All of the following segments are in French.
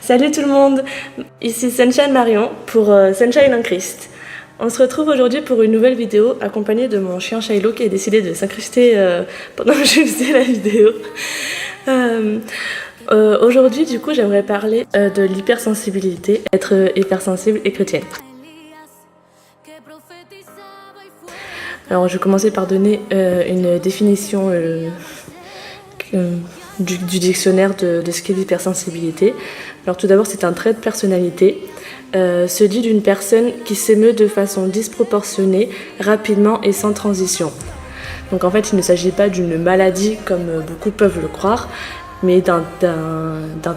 Salut tout le monde, ici Sunshine Marion pour Sunshine en Christ. On se retrouve aujourd'hui pour une nouvelle vidéo accompagnée de mon chien Shiloh qui a décidé de s'incruster pendant que je faisais la vidéo. Aujourd'hui du coup j'aimerais parler de l'hypersensibilité, être hypersensible et chrétienne. Alors je vais commencer par donner une définition du dictionnaire de ce qu'est l'hypersensibilité. Alors tout d'abord, c'est un trait de personnalité. Se dit d'une personne qui s'émeut de façon disproportionnée, rapidement et sans transition. Donc en fait, il ne s'agit pas d'une maladie comme beaucoup peuvent le croire, mais d'un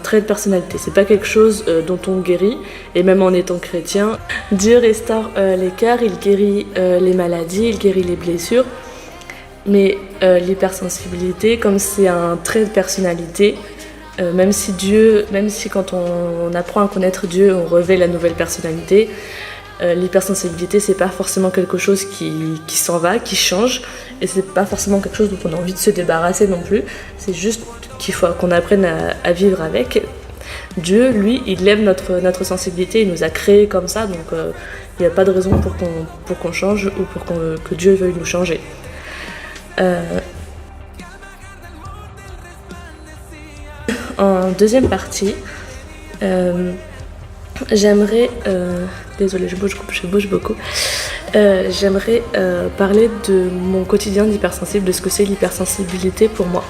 trait de personnalité. C'est pas quelque chose dont on guérit, et même en étant chrétien, Dieu restaure les cœurs, il guérit les maladies, il guérit les blessures. Mais l'hypersensibilité, comme c'est un trait de personnalité, même si quand on apprend à connaître Dieu, on revêt la nouvelle personnalité, l'hypersensibilité, c'est pas forcément quelque chose qui s'en va, qui change, et c'est pas forcément quelque chose dont on a envie de se débarrasser non plus. C'est juste qu'il faut qu'on apprenne à vivre avec. Dieu, lui, il aime notre sensibilité, il nous a créés comme ça, donc il n'y a pas de raison pour qu'on change ou pour que Dieu veuille nous changer. En deuxième partie, j'aimerais, désolée je bouge beaucoup, j'aimerais parler de mon quotidien d'hypersensible, de ce que c'est l'hypersensibilité pour moi.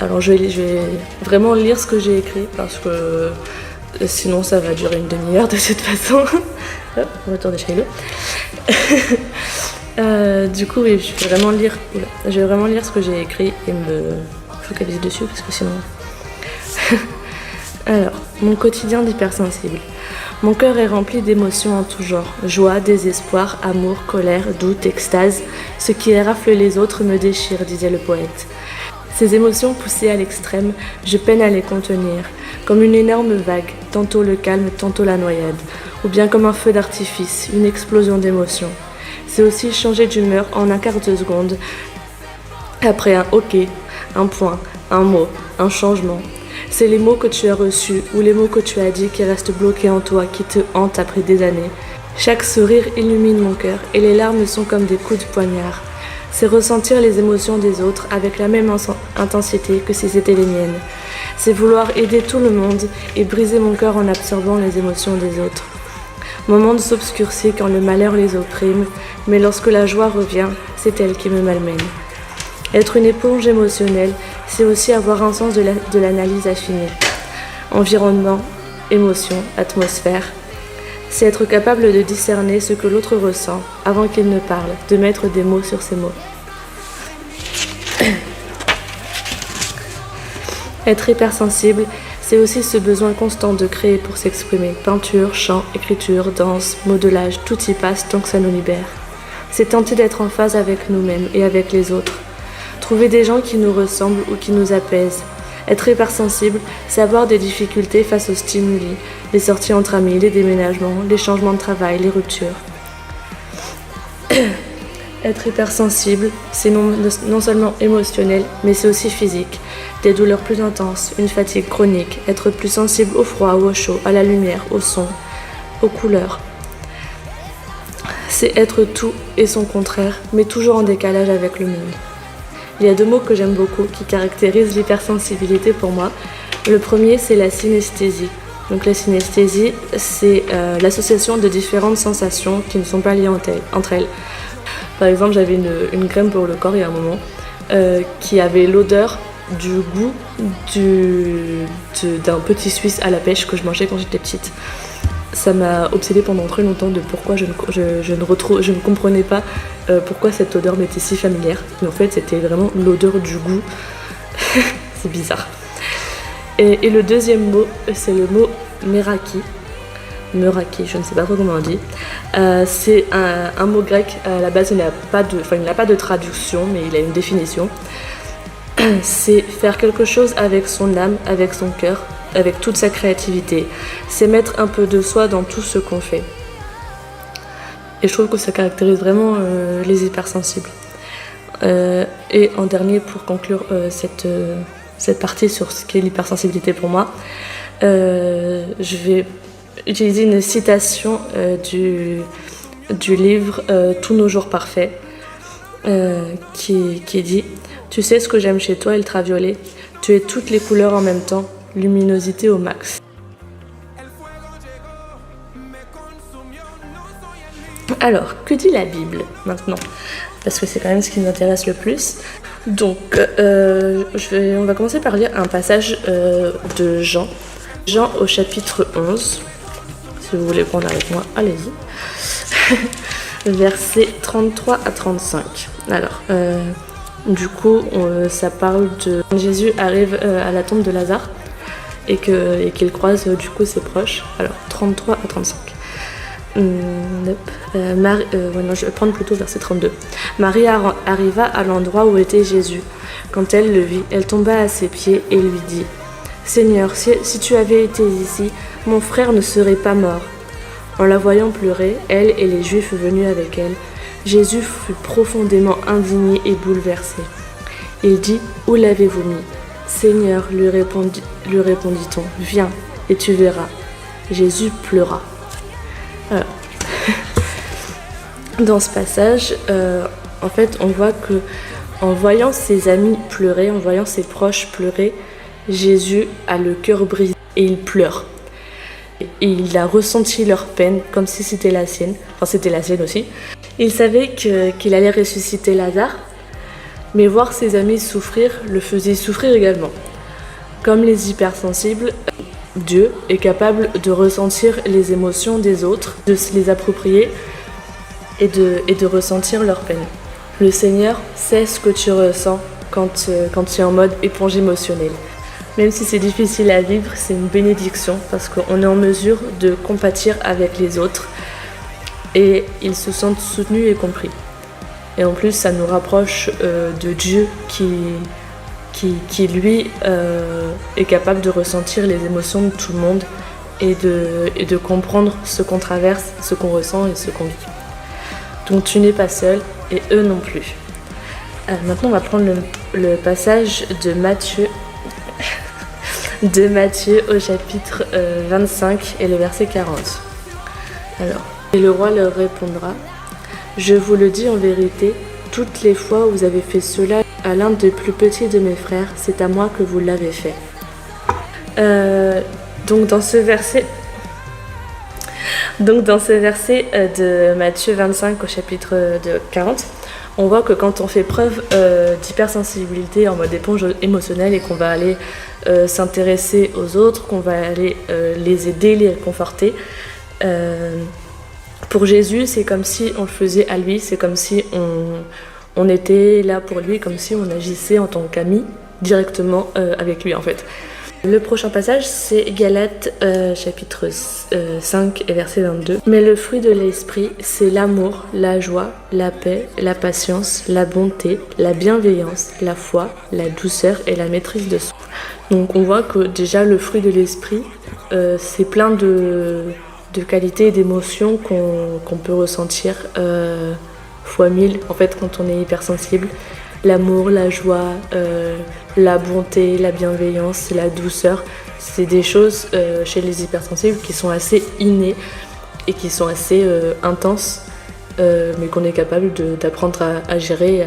Alors je vais vraiment lire ce que j'ai écrit parce que sinon ça va durer une demi-heure de cette façon. Hop, retour de Shiloh. Du coup, oui, je vais vraiment lire ce que j'ai écrit et me focaliser dessus parce que sinon. Alors, mon quotidien d'hypersensible. Mon cœur est rempli d'émotions en tout genre. Joie, désespoir, amour, colère, doute, extase. Ce qui érafle les autres me déchire, disait le poète. Ces émotions poussées à l'extrême, je peine à les contenir. Comme une énorme vague, tantôt le calme, tantôt la noyade. Ou bien comme un feu d'artifice, une explosion d'émotions. C'est aussi changer d'humeur en un quart de seconde. Après un ok, un point, un mot, un changement. C'est les mots que tu as reçus ou les mots que tu as dit qui restent bloqués en toi, qui te hantent après des années. Chaque sourire illumine mon cœur et les larmes sont comme des coups de poignard. C'est ressentir les émotions des autres avec la même intensité que si c'était les miennes. C'est vouloir aider tout le monde et briser mon cœur en absorbant les émotions des autres. Mon monde s'obscurcit quand le malheur les opprime, mais lorsque la joie revient, c'est elle qui me malmène. Être une éponge émotionnelle, c'est aussi avoir un sens de l'analyse affinée. Environnement, émotion, atmosphère. C'est être capable de discerner ce que l'autre ressent avant qu'il ne parle, de mettre des mots sur ces mots. Être hypersensible, c'est aussi ce besoin constant de créer pour s'exprimer. Peinture, chant, écriture, danse, modelage, tout y passe tant que ça nous libère. C'est tenter d'être en phase avec nous-mêmes et avec les autres. Trouver des gens qui nous ressemblent ou qui nous apaisent. Être hypersensible, c'est avoir des difficultés face aux stimuli, les sorties entre amis, les déménagements, les changements de travail, les ruptures. Être hypersensible, c'est non seulement émotionnel, mais c'est aussi physique. Des douleurs plus intenses, une fatigue chronique, être plus sensible au froid ou au chaud, à la lumière, au son, aux couleurs. C'est être tout et son contraire, mais toujours en décalage avec le monde. Il y a deux mots que j'aime beaucoup qui caractérisent l'hypersensibilité pour moi. Le premier, c'est la synesthésie. Donc la synesthésie, c'est l'association de différentes sensations qui ne sont pas liées entre elles. Par exemple, j'avais une crème pour le corps il y a un moment qui avait l'odeur du goût d'un petit Suisse à la pêche que je mangeais quand j'étais petite. Ça m'a obsédée pendant très longtemps de pourquoi je ne comprenais pas pourquoi cette odeur m'était si familière. Mais en fait, c'était vraiment l'odeur du goût. C'est bizarre. Et le deuxième mot, c'est le mot meraki. Meraki, je ne sais pas trop comment on dit. C'est un mot grec. À la base, il n'a pas de traduction, mais il a une définition. C'est faire quelque chose avec son âme, avec son cœur, avec toute sa créativité. C'est mettre un peu de soi dans tout ce qu'on fait. Et je trouve que ça caractérise vraiment les hypersensibles. Et en dernier, pour conclure cette partie sur ce qu'est l'hypersensibilité pour moi, Je vais utiliser une citation du livre Tous nos jours parfaits, qui dit « Tu sais ce que j'aime chez toi, ultraviolet. Tu es toutes les couleurs en même temps, luminosité au max. » Alors, que dit la Bible maintenant? Parce que c'est quand même ce qui nous intéresse le plus. Donc, on va commencer par lire un passage de Jean. Jean au chapitre 11. Si vous voulez prendre avec moi, allez-y. Versets 33 à 35. Alors, du coup, ça parle de... Jésus arrive à la tombe de Lazare et qu'il croise du coup ses proches. Alors, 33 à 35. Je vais prendre plutôt verset 32. Marie arriva à l'endroit où était Jésus. Quand elle le vit, elle tomba à ses pieds et lui dit « Seigneur, si tu avais été ici, mon frère ne serait pas mort. » En la voyant pleurer, elle et les Juifs venus avec elle, Jésus fut profondément indigné et bouleversé. Il dit « Où l'avez-vous mis ?»« Seigneur, lui répondit-on, viens et tu verras. » Jésus pleura. Alors, dans ce passage, en fait, on voit que en voyant ses amis pleurer, en voyant ses proches pleurer, Jésus a le cœur brisé et il pleure. Et il a ressenti leur peine comme si c'était la sienne. Enfin, c'était la sienne aussi. Il savait qu'il allait ressusciter Lazare, mais voir ses amis souffrir le faisait souffrir également. Comme les hypersensibles, Dieu est capable de ressentir les émotions des autres, de se les approprier et de ressentir leur peine. Le Seigneur sait ce que tu ressens quand tu es en mode éponge émotionnelle. Même si c'est difficile à vivre, c'est une bénédiction parce qu'on est en mesure de compatir avec les autres et ils se sentent soutenus et compris. Et en plus, ça nous rapproche de Dieu qui lui, est capable de ressentir les émotions de tout le monde et de comprendre ce qu'on traverse, ce qu'on ressent et ce qu'on vit. Donc tu n'es pas seul et eux non plus. Maintenant, on va prendre le passage de Matthieu au chapitre 25 et le verset 40. Alors, et le roi leur répondra « Je vous le dis en vérité, toutes les fois où vous avez fait cela à l'un des plus petits de mes frères, c'est à moi que vous l'avez fait. » Donc dans ce verset de Matthieu 25 au chapitre 40, on voit que quand on fait preuve d'hypersensibilité en mode éponge émotionnelle et qu'on va aller s'intéresser aux autres, qu'on va aller les aider, les réconforter, pour Jésus, c'est comme si on le faisait à lui, c'est comme si on était là pour lui, comme si on agissait en tant qu'ami directement avec lui en fait. Le prochain passage, c'est Galates chapitre 5 et verset 22. Mais le fruit de l'esprit, c'est l'amour, la joie, la paix, la patience, la bonté, la bienveillance, la foi, la douceur et la maîtrise de soi. Donc on voit que déjà le fruit de l'esprit, c'est plein de qualités et d'émotions qu'on peut ressentir fois 1000 en fait quand on est hypersensible. L'amour, la joie, la bonté, la bienveillance, la douceur, c'est des choses chez les hypersensibles qui sont assez innées et qui sont assez intenses, mais qu'on est capable d'apprendre à gérer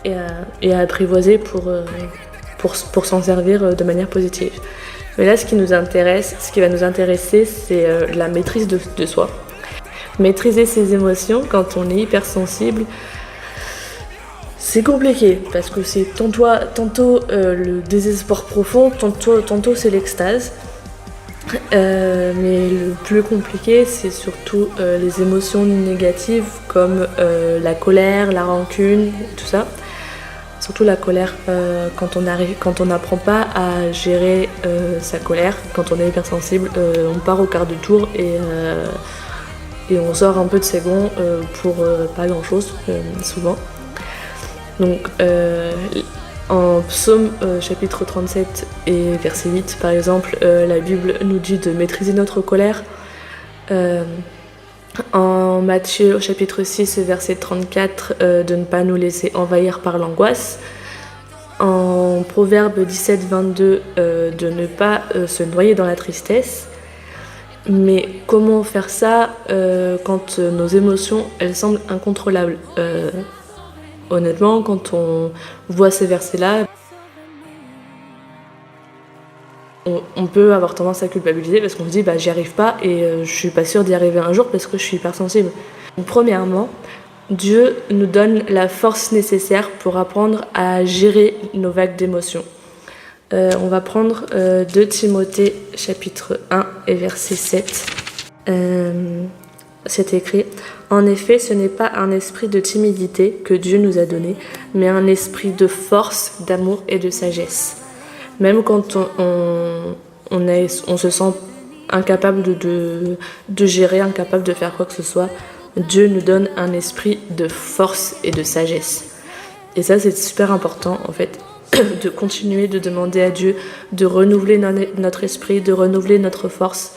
et à apprivoiser pour s'en servir de manière positive. Mais là, ce qui va nous intéresser, c'est la maîtrise de soi. Maîtriser ses émotions quand on est hypersensible, c'est compliqué parce que c'est tantôt le désespoir profond, tantôt c'est l'extase. Mais le plus compliqué, c'est surtout les émotions négatives comme la colère, la rancune, tout ça. Surtout la colère quand on n'apprend pas à gérer sa colère, quand on est hypersensible, on part au quart de tour et on sort un peu de ses gonds pour pas grand chose souvent. Donc en Psaume chapitre 37 et verset 8 par exemple, la Bible nous dit de maîtriser notre colère. En Matthieu chapitre 6 verset 34, de ne pas nous laisser envahir par l'angoisse. En Proverbe 17-22, de ne pas se noyer dans la tristesse. Mais comment faire ça quand nos émotions, elles semblent incontrôlables? Honnêtement, quand on voit ces versets-là, on peut avoir tendance à culpabiliser parce qu'on se dit j'y arrive pas et je suis pas sûre d'y arriver un jour parce que je suis hypersensible. Donc, premièrement, Dieu nous donne la force nécessaire pour apprendre à gérer nos vagues d'émotions. On va prendre 2 Timothée chapitre 1 et verset 7. C'est écrit: En effet, ce n'est pas un esprit de timidité que Dieu nous a donné, mais un esprit de force, d'amour et de sagesse. Même quand on se sent incapable de gérer, incapable de faire quoi que ce soit, Dieu nous donne un esprit de force et de sagesse. Et ça, c'est super important, en fait, de continuer de demander à Dieu de renouveler notre esprit, de renouveler notre force.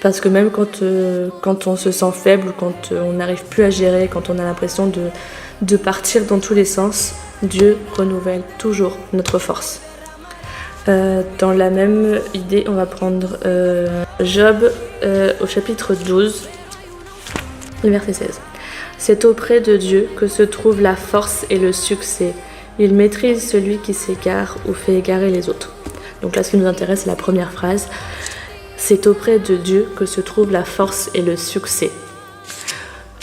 Parce que même quand on se sent faible, quand on n'arrive plus à gérer, quand on a l'impression de partir dans tous les sens, Dieu renouvelle toujours notre force. Dans la même idée, on va prendre Job au chapitre 12, verset 16. C'est auprès de Dieu que se trouve la force et le succès. Il maîtrise celui qui s'égare ou fait égarer les autres. Donc là, ce qui nous intéresse, c'est la première phrase. C'est auprès de Dieu que se trouve la force et le succès.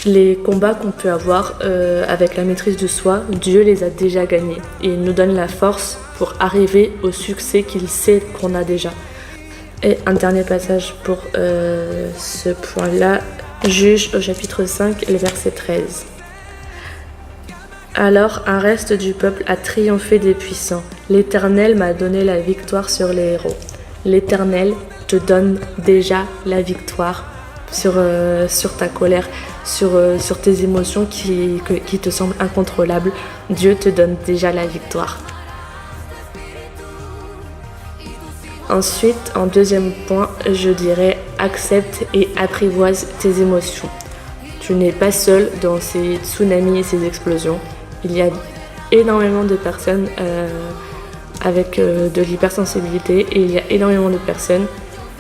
Les combats qu'on peut avoir avec la maîtrise de soi, Dieu les a déjà gagnés. Et il nous donne la force pour arriver au succès qu'il sait qu'on a déjà. Et un dernier passage pour ce point-là, Juge au chapitre 5, le verset 13. Alors un reste du peuple a triomphé des puissants. L'Éternel m'a donné la victoire sur les héros. L'Éternel te donne déjà la victoire sur ta colère, sur tes émotions qui te semblent incontrôlables. Dieu te donne déjà la victoire. Ensuite, en deuxième point, je dirais accepte et apprivoise tes émotions. Tu n'es pas seul dans ces tsunamis et ces explosions. Il y a énormément de personnes avec de l'hypersensibilité et il y a énormément de personnes,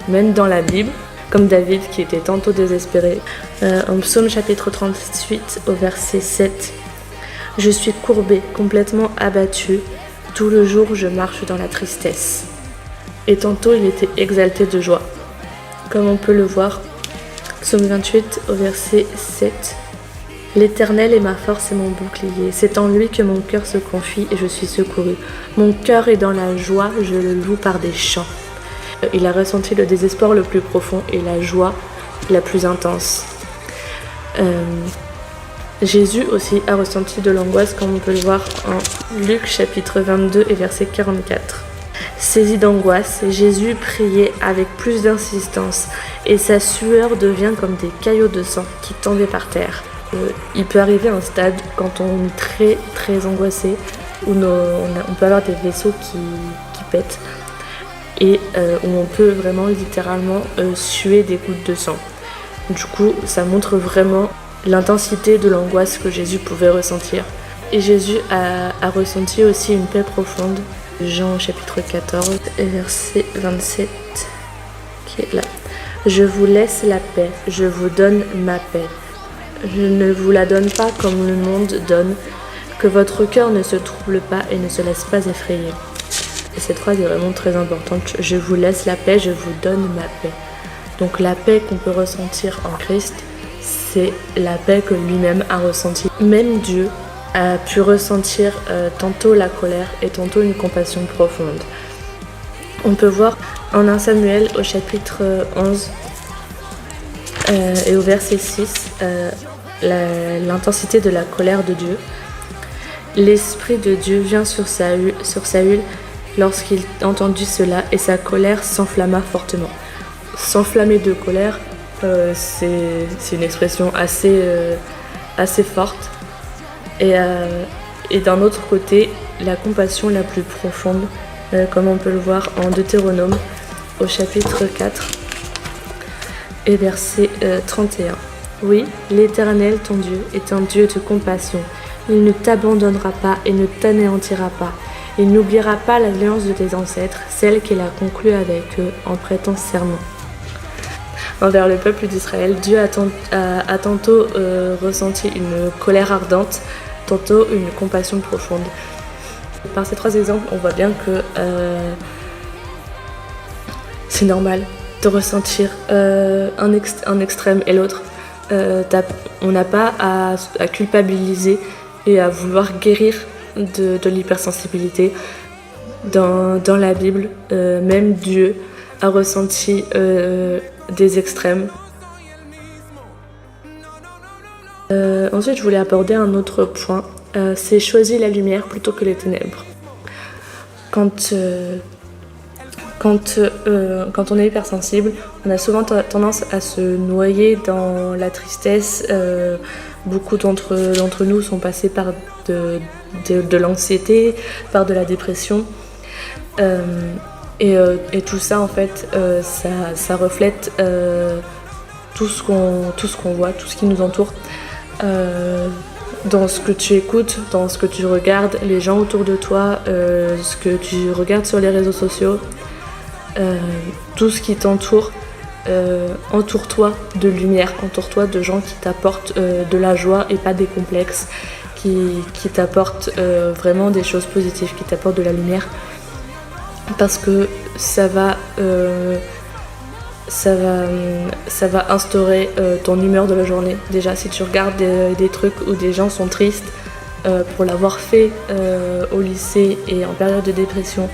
même dans la Bible, comme David qui était tantôt désespéré. En Psaume chapitre 38 au verset 7, « Je suis courbé, complètement abattu, tout le jour je marche dans la tristesse. » Et tantôt il était exalté de joie. Comme on peut le voir, Psaume 28 au verset 7. L'Éternel est ma force et mon bouclier. C'est en lui que mon cœur se confie et je suis secouru. Mon cœur est dans la joie, je le loue par des chants. Il a ressenti le désespoir le plus profond et la joie la plus intense. Jésus aussi a ressenti de l'angoisse, comme on peut le voir en Luc chapitre 22 et verset 44. Saisi d'angoisse, Jésus priait avec plus d'insistance et sa sueur devient comme des caillots de sang qui tombaient par terre. Il peut arriver un stade quand on est très très angoissé où on peut avoir des vaisseaux qui pètent et où on peut vraiment littéralement suer des gouttes de sang. Du coup, ça montre vraiment l'intensité de l'angoisse que Jésus pouvait ressentir. Et Jésus a ressenti aussi une paix profonde. Jean chapitre 14, verset 27, qui est là. Je vous laisse la paix, je vous donne ma paix. Je ne vous la donne pas comme le monde donne, que votre cœur ne se trouble pas et ne se laisse pas effrayer. Et cette phrase est vraiment très importante. Je vous laisse la paix, je vous donne ma paix. Donc la paix qu'on peut ressentir en Christ, c'est la paix que lui-même a ressentie. Même Dieu a pu ressentir tantôt la colère et tantôt une compassion profonde. On peut voir en 1 Samuel au chapitre 11 et au verset 6 l'intensité de la colère de Dieu. L'Esprit de Dieu vient sur Saül lorsqu'il entendit cela et sa colère s'enflamma fortement. S'enflammer de colère, c'est une expression assez forte. Et d'un autre côté, la compassion la plus profonde, comme on peut le voir en Deutéronome, au chapitre 4 et verset 31. Oui, l'Éternel, ton Dieu, est un Dieu de compassion. Il ne t'abandonnera pas et ne t'anéantira pas. Il n'oubliera pas l'alliance de tes ancêtres, celle qu'il a conclue avec eux en prêtant serment. Envers le peuple d'Israël, Dieu a tantôt ressenti une colère ardente, tantôt une compassion profonde. Par ces 3 exemples, on voit bien que c'est normal de ressentir un extrême et l'autre. On n'a pas à culpabiliser et à vouloir guérir de l'hypersensibilité. Dans la Bible, même Dieu a ressenti des extrêmes. Ensuite, je voulais aborder un autre point, c'est choisir la lumière plutôt que les ténèbres. Quand on est hypersensible, on a souvent tendance à se noyer dans la tristesse. Beaucoup d'entre nous sont passés par de l'anxiété, par de la dépression. Et tout ça, en fait, ça reflète tout ce qu'on voit, tout ce qui nous entoure. Dans ce que tu écoutes, dans ce que tu regardes, les gens autour de toi, ce que tu regardes sur les réseaux sociaux, tout ce qui t'entoure, entoure-toi de lumière, entoure-toi de gens qui t'apportent de la joie et pas des complexes, qui t'apportent vraiment des choses positives, qui t'apportent de la lumière, parce que ça va instaurer ton humeur de la journée. Déjà, si tu regardes des trucs où des gens sont tristes pour l'avoir fait au lycée et en période de dépression,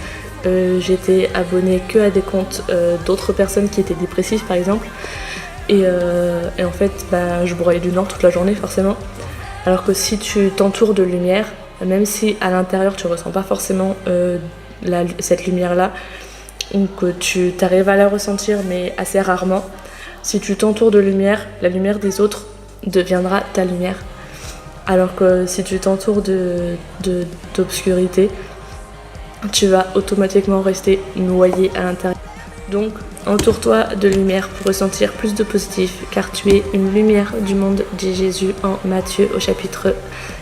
j'étais abonnée que à des comptes d'autres personnes qui étaient dépressives par exemple, et en fait je broyais du nord toute la journée forcément. Alors que si tu t'entoures de lumière, même si à l'intérieur tu ressens pas forcément cette lumière là, ou que tu arrives à la ressentir mais assez rarement, si tu t'entoures de lumière, la lumière des autres deviendra ta lumière. Alors que si tu t'entoures d'obscurité, tu vas automatiquement rester noyé à l'intérieur. Donc, entoure-toi de lumière pour ressentir plus de positif, car tu es une lumière du monde, dit Jésus en Matthieu au chapitre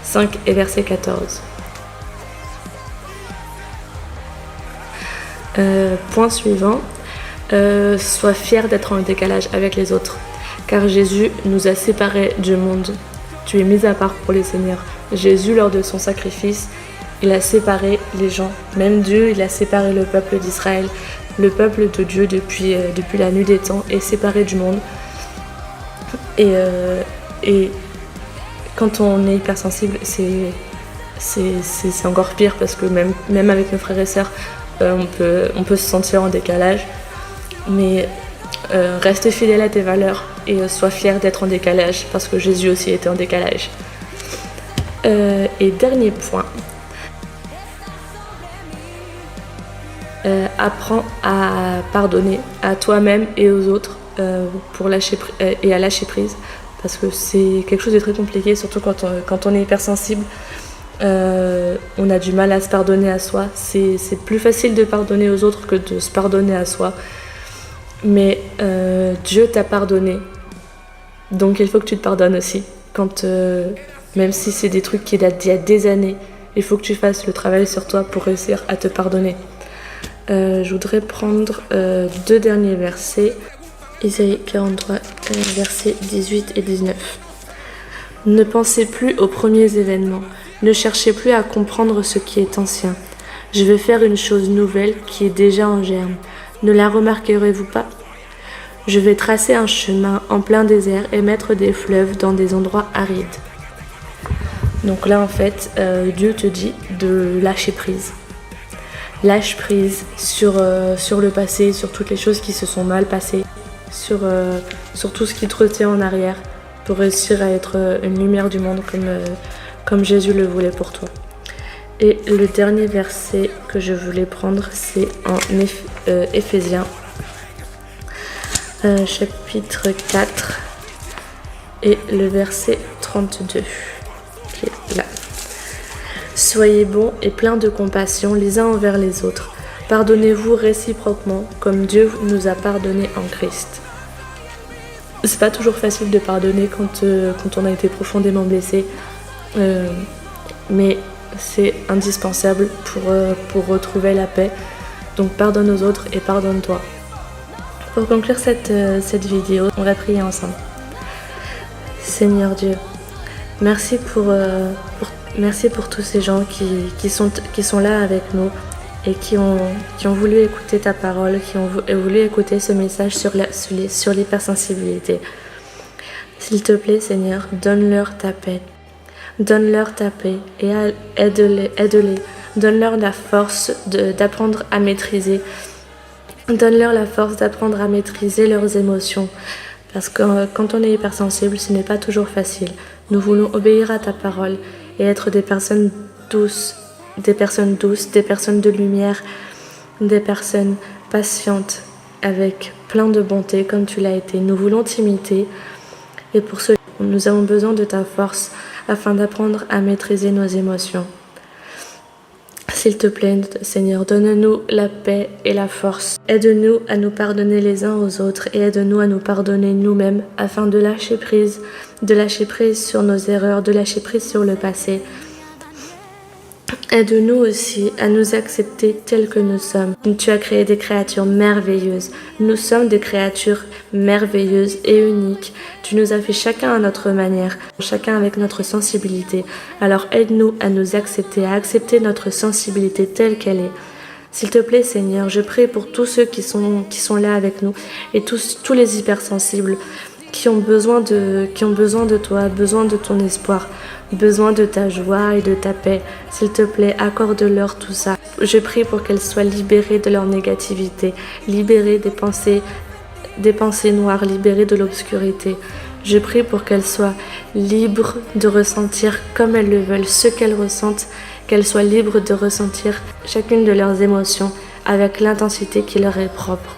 5 et verset 14. Point suivant, sois fier d'être en décalage avec les autres, car Jésus nous a séparés du monde. Tu es mis à part pour les seigneurs. Jésus, lors de son sacrifice, il a séparé les gens. Même Dieu, il a séparé le peuple d'Israël. Le peuple de Dieu, depuis la nuit des temps, est séparé du monde. Et quand on est hypersensible, c'est encore pire, parce que même avec nos frères et sœurs, on peut se sentir en décalage. Mais reste fidèle à tes valeurs et sois fier d'être en décalage, parce que Jésus aussi était en décalage. Et dernier point, apprends à pardonner à toi-même et aux autres et à lâcher prise, parce que c'est quelque chose de très compliqué, surtout quand on est hypersensible. On a du mal à se pardonner à soi. C'est plus facile de pardonner aux autres que de se pardonner à soi, mais Dieu t'a pardonné, donc il faut que tu te pardonnes aussi. Même si c'est des trucs qui datent d'il y a des années, il faut que tu fasses le travail sur toi pour réussir à te pardonner. Je voudrais prendre 2 derniers versets. Isaïe 43, versets 18 et 19. Ne pensez plus aux premiers événements, ne cherchez plus à comprendre ce qui est ancien. Je vais faire une chose nouvelle qui est déjà en germe. Ne la remarquerez-vous pas ? Je vais tracer un chemin en plein désert et mettre des fleuves dans des endroits arides. Donc là, en fait, Dieu te dit de lâcher prise. Lâche prise sur le passé, sur toutes les choses qui se sont mal passées, sur tout ce qui te retient en arrière, pour réussir à être une lumière du monde comme Jésus le voulait pour toi. Et le dernier verset que je voulais prendre, c'est en Éphésiens, chapitre 4, et le verset 32, qui est là. Soyez bons et pleins de compassion les uns envers les autres. Pardonnez-vous réciproquement, comme Dieu nous a pardonné en Christ. C'est pas toujours facile de pardonner quand on a été profondément blessé, mais c'est indispensable pour retrouver la paix. Donc pardonne aux autres et pardonne-toi. Pour conclure cette vidéo, on va prier ensemble. Seigneur Dieu, merci pour tous ces gens qui sont là avec nous et qui ont voulu écouter ta parole, qui ont voulu écouter ce message sur l'hypersensibilité. S'il te plaît, Seigneur, donne-leur ta paix. Donne-leur ta paix et aide-les. Donne-leur la force d'apprendre à maîtriser. Donne-leur la force d'apprendre à maîtriser leurs émotions. Parce que quand on est hypersensible, ce n'est pas toujours facile. Nous voulons obéir à ta parole et être des personnes douces, des personnes de lumière, des personnes patientes, avec plein de bonté comme tu l'as été. Nous voulons t'imiter et pour cela, nous avons besoin de ta force afin d'apprendre à maîtriser nos émotions. S'il te plaît, Seigneur, donne-nous la paix et la force. Aide-nous à nous pardonner les uns aux autres et aide-nous à nous pardonner nous-mêmes afin de lâcher prise sur nos erreurs, de lâcher prise sur le passé. Aide-nous aussi à nous accepter tels que nous sommes. Tu as créé des créatures merveilleuses. Nous sommes des créatures merveilleuses et uniques. Tu nous as fait chacun à notre manière, chacun avec notre sensibilité. Alors aide-nous à nous accepter, à accepter notre sensibilité telle qu'elle est. S'il te plaît, Seigneur, je prie pour tous ceux qui sont là avec nous et tous les hypersensibles qui ont besoin de toi, besoin de ton espoir, besoin de ta joie et de ta paix. S'il te plaît, accorde-leur tout ça. Je prie pour qu'elles soient libérées de leur négativité, libérées des pensées noires, libérées de l'obscurité. Je prie pour qu'elles soient libres de ressentir comme elles le veulent, ce qu'elles ressentent, qu'elles soient libres de ressentir chacune de leurs émotions avec l'intensité qui leur est propre.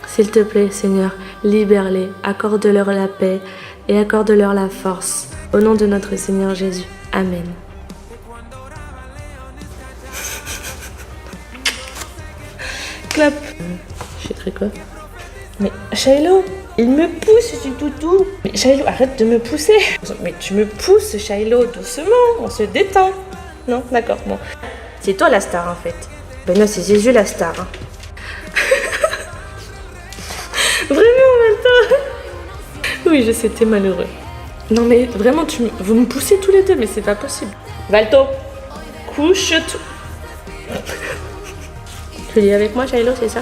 S'il te plaît, Seigneur, libère-les, accorde-leur la paix et accorde-leur la force. Au nom de notre Seigneur Jésus. Amen. Clap. J'ai écrit quoi? Mais Shiloh, il me pousse du toutou. Mais Shiloh, arrête de me pousser. Mais tu me pousses, Shiloh, doucement, on se détend. Non, d'accord, bon. C'est toi la star en fait. Ben non, c'est Jésus la star. Hein. Vraiment maintenant. Oui, je sais, t'es malheureux. Non mais vraiment, vous me poussez tous les deux, mais c'est pas possible. Valto, couche-toi. Tu lis avec moi, Shiloh, c'est ça?